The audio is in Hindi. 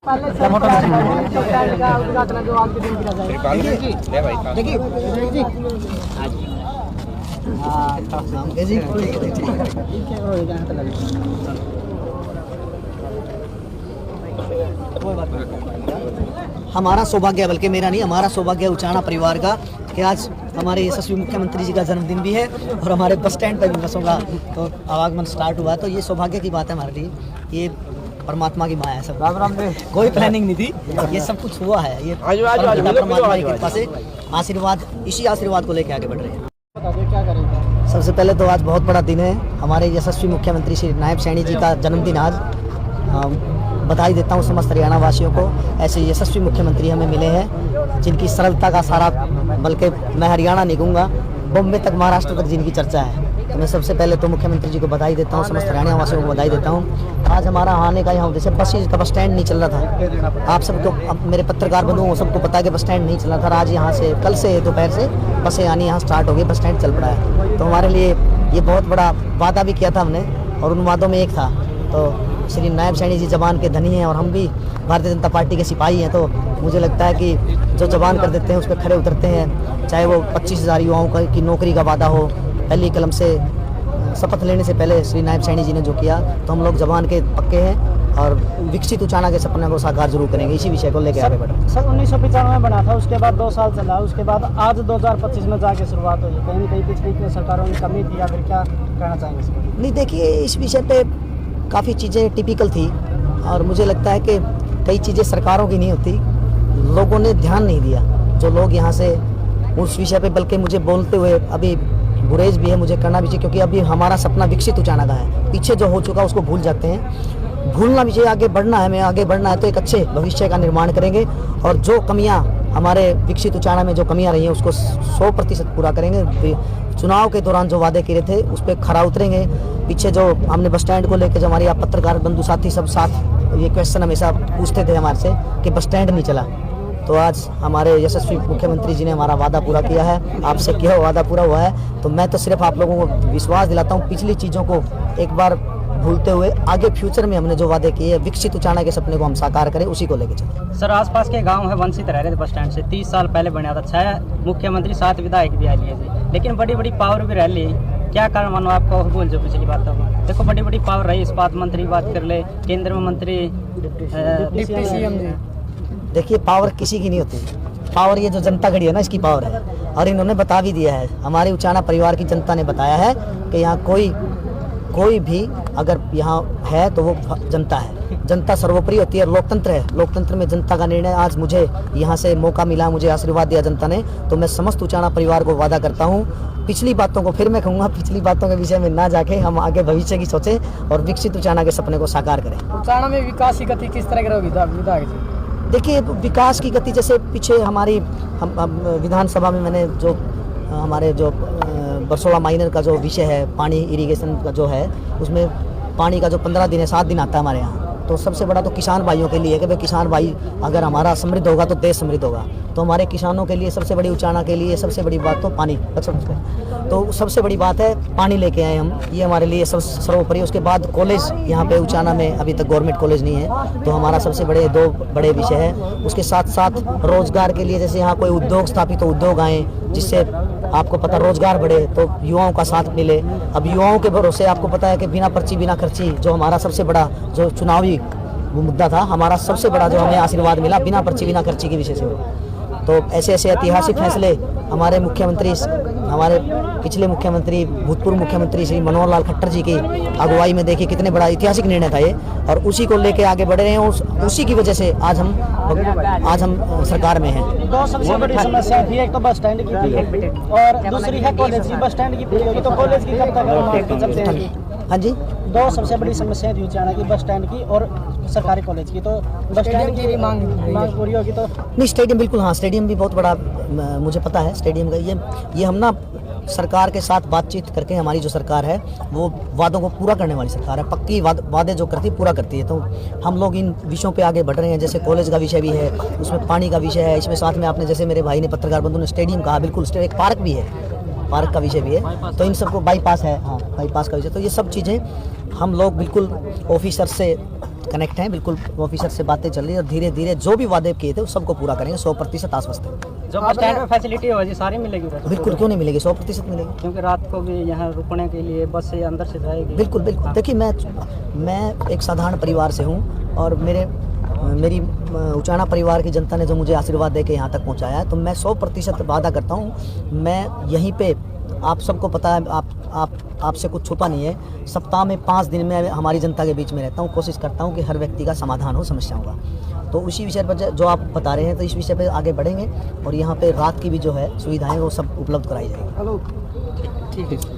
हमारा सौभाग्य, बल्कि मेरा नहीं, हमारा सौभाग्य उचाना परिवार का कि आज हमारे यशस्वी मुख्यमंत्री जी का जन्मदिन भी है और हमारे बस स्टैंड पर भी बसों का तो आवागमन स्टार्ट हुआ। तो ये सौभाग्य की बात है हमारे लिए, ये परमात्मा की माया है। सब कोई प्लानिंग नहीं थी, ये सब कुछ हुआ है, ये परमात्मा की कृपा से आशीर्वाद, इसी आशीर्वाद को लेकर आगे बढ़ रहे हैं। क्या करेंगे? सबसे पहले तो आज बहुत बड़ा दिन है, हमारे यशस्वी मुख्यमंत्री श्री नायब सैनी जी का जन्मदिन आज। बधाई देता हूँ समस्त हरियाणा वासियों को, ऐसे यशस्वी मुख्यमंत्री हमें मिले हैं जिनकी सरलता का सारा, बल्कि मैं हरियाणा नहीं कहूँगा, बॉम्बे तक, महाराष्ट्र तक जिनकी चर्चा है। तो मैं सबसे पहले तो मुख्यमंत्री जी को बधाई देता हूँ, समस्त हरियाणा वासियों को बधाई देता हूँ। आज हमारा आने का यहाँ जैसे बस स्टैंड नहीं चल रहा था, आप सबको, मेरे पत्रकार बंधुओं सबको पता है कि बस स्टैंड नहीं चल रहा था। आज यहाँ से कल से दोपहर से बसें आनी यहाँ स्टार्ट हो गई, बस स्टैंड चल पड़ा है। तो हमारे लिए ये बहुत बड़ा वादा भी किया था हमने, और उन वादों में एक था, तो श्री नायब सैनी जी जवान के धनी हैं और हम भी भारतीय जनता पार्टी के सिपाही हैं। तो मुझे लगता है कि जो जवान कर देते हैं उस पर खड़े उतरते हैं, चाहे वो 25,000 युवाओं की नौकरी का वादा हो। पहली कलम से शपथ लेने से पहले श्री नायब सैनी जी ने जो किया, तो हम लोग जवान के पक्के हैं और विकसित उचाना के सपने को साकार जरूर करेंगे। इसी विषय को लेकर आगे बढ़ रहे हैं। सर 1995 में बना था, उसके बाद 2 साल चला, उसके बाद आज 2025 में जाके शुरुआत हुई। कहीं न कहीं पिछली सरकारों ने कमी थी या फिर क्या कहना चाहेंगे इस पर? नहीं, देखिए, इस विषय पे काफ़ी चीज़ें टिपिकल थी और मुझे लगता है कि कई चीज़ें सरकारों की नहीं होती, लोगों ने ध्यान नहीं दिया। जो लोग यहाँ से उस विषय पे, बल्कि मुझे बोलते हुए अभी गुरेज भी है, मुझे करना भी चाहिए, क्योंकि अभी हमारा सपना विकसित उचाना का है। पीछे जो हो चुका उसको भूल जाते हैं, भूलना भी चाहिए। आगे बढ़ना है, हमें आगे बढ़ना है तो एक अच्छे भविष्य का निर्माण करेंगे और जो कमियाँ हमारे विकसित उचाना में जो कमियाँ रही हैं उसको 100% पूरा करेंगे। चुनाव के दौरान जो वादे किए थे उस पर खरा उतरेंगे। पीछे जो हमने बस स्टैंड को लेकर, जो हमारे आप पत्रकार बंधु साथी सब साथ ये क्वेश्चन हमेशा पूछते थे हमारे से कि बस स्टैंड नहीं चला, तो आज हमारे यशस्वी मुख्यमंत्री जी ने हमारा वादा पूरा किया है। आपसे क्या वादा पूरा हुआ है, तो मैं तो सिर्फ आप लोगों को विश्वास दिलाता हूँ, पिछली चीज़ों को एक बार भूलते हुए आगे फ्यूचर में हमने जो वादे किए, विकसित उचाना के सपने को हम साकार करें, उसी को लेकर चलें। सर आसपास के गांव है वंचित रह रहे थे बस स्टैंड से, 30 साल पहले बना था, 6 मुख्यमंत्री 7 विधायक भी आ लिए थे, लेकिन बड़ी बड़ी पावर भी रह ली। क्या कारण मानो आपको बोल जो पिछली बात? देखो बड़ी बड़ी पावर रही, इस्पात मंत्री की बात कर ले, केंद्र में मंत्री, डिप्टी सीएम जी। देखिए, पावर किसी की नहीं होती, पावर ये जो जनता खड़ी है ना, इसकी पावर है। और इन्होंने बता भी दिया है, हमारे उचाना परिवार की जनता ने बताया है कि यहाँ कोई भी अगर यहाँ है तो वो जनता है। जनता सर्वोपरि होती है, लोकतंत्र है, लोकतंत्र में जनता का निर्णय। आज मुझे यहाँ से मौका मिला, मुझे आशीर्वाद दिया जनता ने, तो मैं समस्त उचाना परिवार को वादा करता हूँ, पिछली बातों को फिर मैं कहूँगा, पिछली बातों के विषय में ना जाके हम आगे भविष्य की सोचें और विकसित उचाना के सपने को साकार करें। उचाना में विकास की गति किस तरह की रहेगी विधायक जी? देखिए, विकास की गति जैसे पीछे हमारी विधानसभा में मैंने जो हमारे जो बरसोड़ा माइनर का जो विषय है, पानी इरिगेशन का जो है, उसमें पानी का जो 15 दिन है, 7 दिन आता है हमारे यहाँ। तो सबसे बड़ा तो किसान भाइयों के लिए है कि भाई किसान भाई अगर हमारा समृद्ध होगा तो देश समृद्ध होगा। तो हमारे किसानों के लिए सबसे बड़ी उचाना के लिए सबसे बड़ी बात तो पानी, तो सबसे बड़ी बात है पानी लेके आए हम, ये हमारे लिए सर्वोपरि। उसके बाद कॉलेज यहाँ पे उचाना में अभी तक गवर्नमेंट कॉलेज नहीं है, तो हमारा सबसे बड़े 2 बड़े विषय है। उसके साथ साथ रोजगार के लिए, जैसे यहाँ कोई उद्योग स्थापित हो, उद्योग आए जिससे आपको पता रोजगार बढ़े, तो युवाओं का साथ मिले। अब युवाओं के भरोसे आपको पता है कि बिना पर्ची बिना खर्ची, जो हमारा सबसे बड़ा जो चुनावी वो मुद्दा था, हमारा सबसे बड़ा जो हमें आशीर्वाद मिला बिना पर्ची बिना खर्ची के विषय से। तो ऐसे ऐसे ऐतिहासिक फैसले हमारे मुख्यमंत्री, हमारे पिछले मुख्यमंत्री, भूतपूर्व मुख्यमंत्री श्री मनोहर लाल खट्टर जी की अगुवाई में देखिए कितने बड़ा ऐतिहासिक निर्णय था ये, और उसी को लेके आगे बढ़ रहे हैं। उसी की वजह से आज हम सरकार में हैं। 2 सबसे बड़ी समस्या थी, एक तो बस स्टैंड की थी और दूसरी है कॉलेज की। बस स्टैंड की फ्री होगी तो कॉलेज की कब तक चलते हैं? हाँ जी, 2 सबसे बड़ी समस्याएं थी उचाना की, बस स्टैंड की और सरकारी कॉलेज की। तो बस स्टैंड की मांग पूरी होगी तो नहीं, स्टेडियम बिल्कुल, हाँ, स्टेडियम भी बहुत बड़ा मुझे पता है स्टेडियम का। ये हम ना सरकार के साथ बातचीत करके, हमारी जो सरकार है वो वादों को पूरा करने वाली सरकार है, पक्की वादे जो करती है पूरा करती है। तो हम लोग इन विषयों पे आगे बढ़ रहे हैं, जैसे कॉलेज का विषय भी है, उसमें पानी का विषय है, इसमें साथ में आपने जैसे मेरे भाई ने पत्रकार बंधु ने स्टेडियम कहा, बिल्कुल एक पार्क भी है, पार्क का विषय भी है। तो इन सबको बाईपास है, हाँ, बाईपास का विषय। तो ये सब चीज़ें हम लोग बिल्कुल ऑफिसर से कनेक्ट हैं, बिल्कुल ऑफिसर से बातें चल रही है और धीरे धीरे जो भी वादे किए थे उस सबको पूरा करेंगे, 100% आश्वस्त है। जो बस स्टैंड में फैसिलिटी हो जी सारी मिलेगी उधर? बिल्कुल, क्यों नहीं मिलेगी, 100% मिलेगी। क्योंकि रात को भी यहाँ रुकने के लिए बस से अंदर से जाएगी। बिल्कुल बिल्कुल। देखिए मैं एक साधारण परिवार से हूँ और मेरी उचाना परिवार की जनता ने जो मुझे आशीर्वाद दे के यहाँ तक पहुँचाया है, तो मैं 100% वादा करता हूँ। मैं यहीं पे, आप सबको पता है, आपसे कुछ छुपा नहीं है, सप्ताह में 5 दिन में हमारी जनता के बीच में रहता हूँ, कोशिश करता हूँ कि हर व्यक्ति का समाधान हो समस्याओं का। तो उसी विषय पर जो आप बता रहे हैं, तो इस विषय पे आगे बढ़ेंगे और यहाँ पे रात की भी जो है सुविधाएं वो सब उपलब्ध कराई जाएगी। ठीक है।